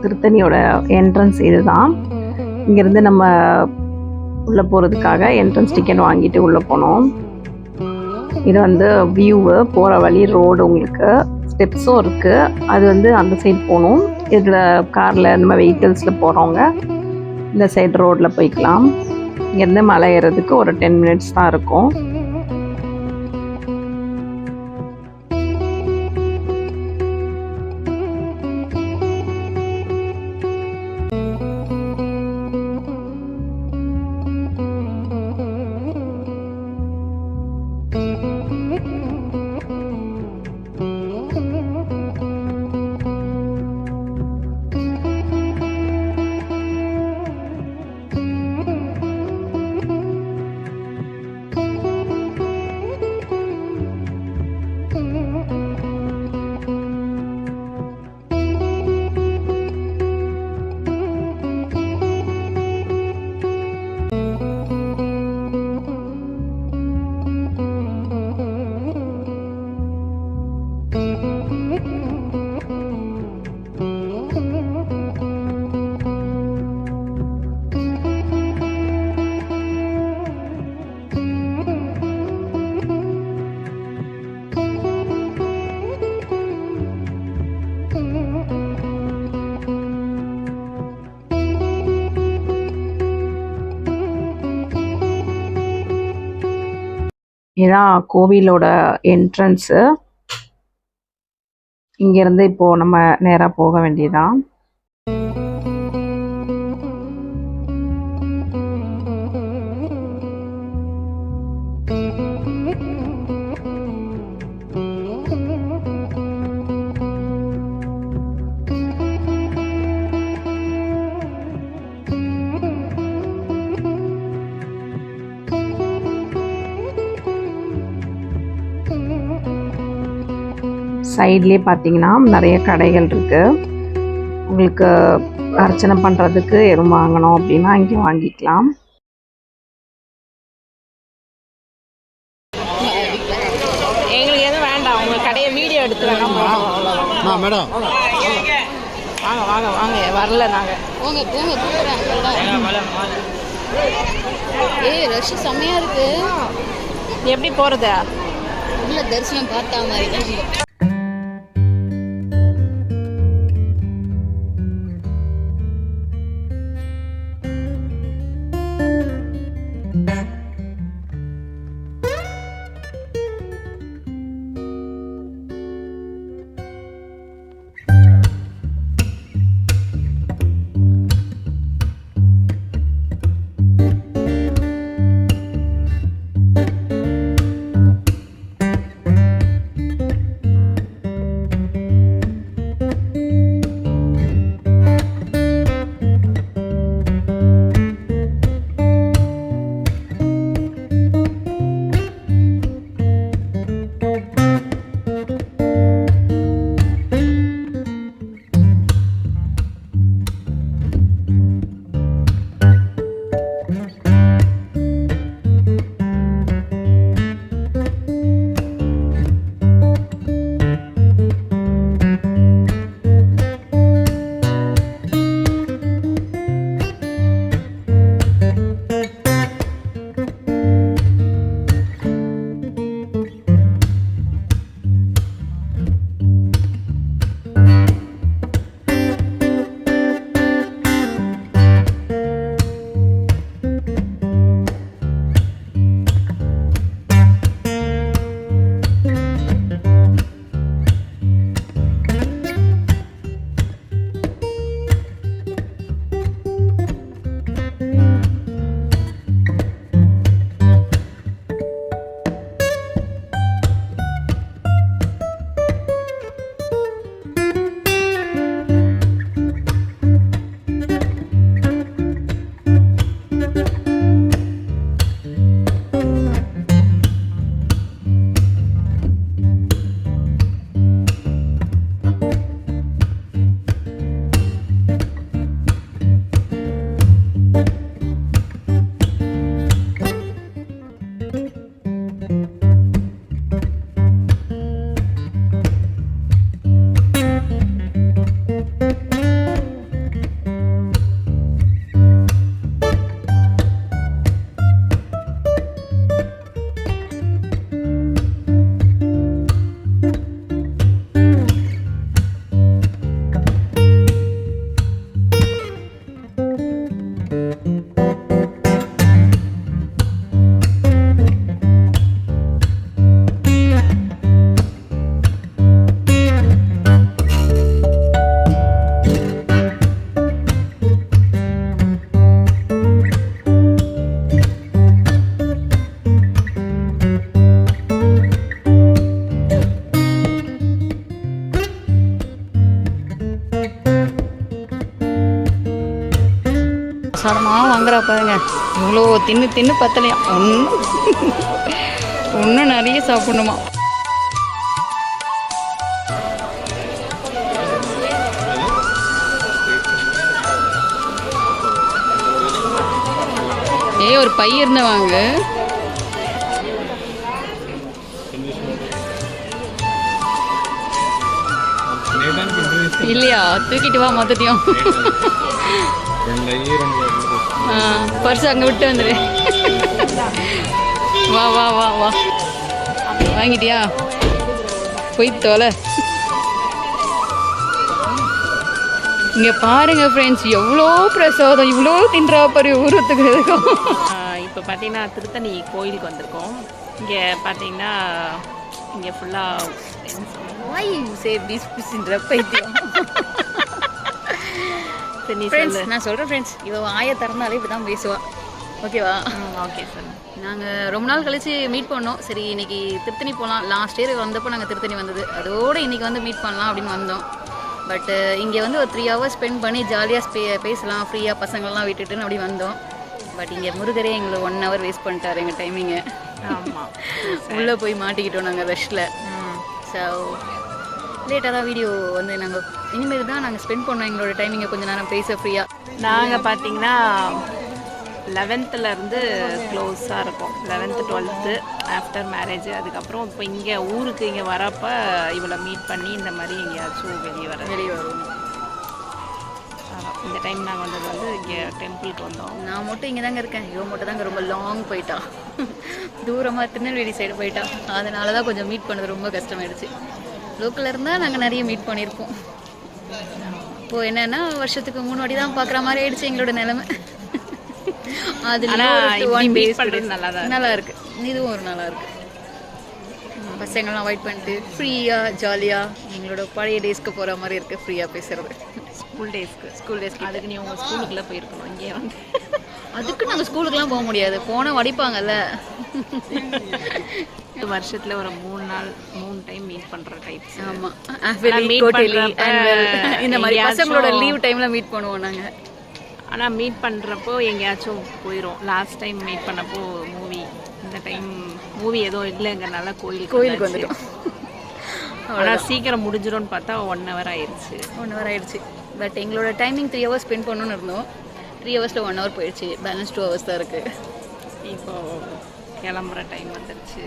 திருத்தணியோட entrance இதுதான். இங்கேருந்து நம்ம உள்ளே போகிறதுக்காக என்ட்ரன்ஸ் டிக்கெட் வாங்கிட்டு உள்ளே போனோம். இது வந்து வியூவு, போகிற வழி ரோடு, உங்களுக்கு ஸ்டெப்ஸும் இருக்குது. அது வந்து அந்த சைடு போகணும். இதில் காரில் இந்த மாதிரி வெஹிக்கிள்ஸில் போகிறவங்க இந்த சைடு ரோட்டில் போய்க்கலாம். இங்கேருந்து மலை ஏறதுக்கு ஒரு 10 மினிட்ஸ் தான் இருக்கும். இதான் கோவிலோட என்ட்ரன்ஸு. இங்கேருந்து இப்போது நம்ம நேராக போக வேண்டியதான். சைட்லேயே பார்த்தீங்கன்னா நிறைய கடைகள் இருக்குது. உங்களுக்கு அர்ச்சனை பண்ணுறதுக்கு எதுவும் வாங்கணும் அப்படின்னா இங்கே வாங்கிக்கலாம். எங்களுக்கு எதுவும் வேண்டாம், உங்கள் கடையை வீடியோ எடுத்து வேணாம் மேடம். வாங்க வாங்க வாங்க, வரல நாங்கள். போங்க போங்க போகிறேன். ரஷ் செம்மையாக இருக்கு. எப்படி போகிறது? உள்ள தரிசனம் பார்த்தா மாதிரி தான். பிரசாதமாக வாங்குறா பாருங்க. இவ்வளோ தின்னு தின்னு பத்தலையா, இன்னும் நிறைய சாப்பிடணுமா. ஒரு பை இருந்த வாங்க. இல்லையா, தூக்கிட்டு வா மொத்தத்தையும். பர்ஸ் அங்கே விட்டு வந்துடு. வா வா வா வா, வாங்கிட்டியா? போய் தொலை. இங்கே பாருங்க ஃப்ரெண்ட்ஸ், எவ்வளோ பிரசாதம், இவ்வளோ தின்றா பாரு ஊரத்துக்கு இருக்கும். இப்போ பார்த்தீங்கன்னா திருத்தணி கோயிலுக்கு வந்திருக்கோம். இங்கே பார்த்தீங்கன்னா இங்கே ஃபுல்லாக நான் சொல்கிறேன் ஃப்ரெண்ட்ஸ், இவள் ஆய திறந்தாலே இப்படி தான் பேசுவா. ஓகேவா? Okay sir. நாங்கள் ரொம்ப நாள் கழிச்சு மீட் பண்ணோம். சரி இன்னைக்கு திருத்தணி போகலாம். லாஸ்ட் இயர் வந்தப்போ நாங்கள் திருத்தணி வந்தது, அதோடு இன்றைக்கி வந்து மீட் பண்ணலாம் அப்படின்னு வந்தோம். பட்டு இங்கே வந்து ஒரு 3 hours ஸ்பெண்ட் பண்ணி ஜாலியாக பேசலாம் ஃப்ரீயாக பசங்களெலாம் விட்டுட்டுன்னு அப்படி வந்தோம். பட் இங்கே முருகரே எங்களை 1 hour வேஸ்ட் பண்ணிட்டார் எங்கள் டைமிங்கை. ஆமாம், உள்ளே போய் மாட்டிக்கிட்டோம் நாங்கள் ரஷ்ல. ஸோ லேட்டாக தான் வீடியோ வந்து நாங்கள் இனிமேல் தான் நாங்கள் ஸ்பெண்ட் பண்ணோம் எங்களோட டைமிங்கை கொஞ்சம் நேரம் பேச ஃப்ரீயாக. நாங்கள் பார்த்தீங்கன்னா 11th இருந்து க்ளோஸாக இருக்கும். 11th 12th after marriage. அதுக்கப்புறம் இப்போ இங்கே ஊருக்கு இங்கே வரப்போ இவளை மீட் பண்ணி இந்த மாதிரி எங்கேயாச்சும் வெளியே வரும். இந்த டைம் நாங்கள் வந்தது வந்து இங்கே டெம்பிளுக்கு வந்தோம். நான் மட்டும் இங்கே தாங்க இருக்கேன். இவன் மட்டும் தாங்க ரொம்ப லாங் போயிட்டா, தூரமாக திருநெல்வேலி சைடு போயிட்டா. அதனால தான் கொஞ்சம் மீட் பண்ணது ரொம்ப கஷ்டமாயிடுச்சு. லோக்கலில் இருந்தால் நாங்கள் நிறைய மீட் பண்ணியிருப்போம். இப்போது என்னென்னா வருஷத்துக்கு 3 வாட்டி தான் பார்க்குற மாதிரி ஆயிடுச்சு எங்களோட நிலைமை. அது நல்லா இருக்கு. இதுவும் ஒரு நல்லா இருக்கு. பசங்கள்லாம் வெயிட் பண்ணிட்டு ஃப்ரீயாக ஜாலியாக எங்களோட பழைய டேஸ்க்கு போகிற மாதிரி இருக்குது. ஃப்ரீயாக பேசுகிறது. ஸ்கூல் டேஸ்க்கு அதுக்கு நீ உங்கள் ஸ்கூலுக்குள்ளே போயிருக்கணும். இங்கே வந்து அதுக்கு நாங்கள் ஸ்கூலுக்குலாம் போக முடியாது, போனால் வடிப்பாங்கல்ல. வருஷத்தில் ஒரு 3 டைம் மீட் பண்ணுற டைப்ஸ். ஆமாம், இந்த மாதிரி பசங்களோட லீவ் டைமில் மீட் பண்ணுவோம் நாங்கள். ஆனால் மீட் பண்ணுறப்போ எங்கேயாச்சும் போயிடும். லாஸ்ட் டைம் மீட் பண்ணப்போ மூவி, இந்த டைம் மூவி எதுவும் இல்லைங்கிறனால கோயிலுக்கு வந்துட்டோம். ஆனால் சீக்கிரம் முடிஞ்சிடும்னு பார்த்தா 1 hour ஆயிடுச்சு. 1 hour ஆயிடுச்சு. பட் எங்களோட டைமிங் 3 hours ஸ்பெண்ட் பண்ணணும்னு இருந்தோம். 3 hours 1 hour போயிடுச்சு. பேலன்ஸ் 2 hours தான் இருக்குது. இப்போது கிளம்புற டைம் வந்துடுச்சு.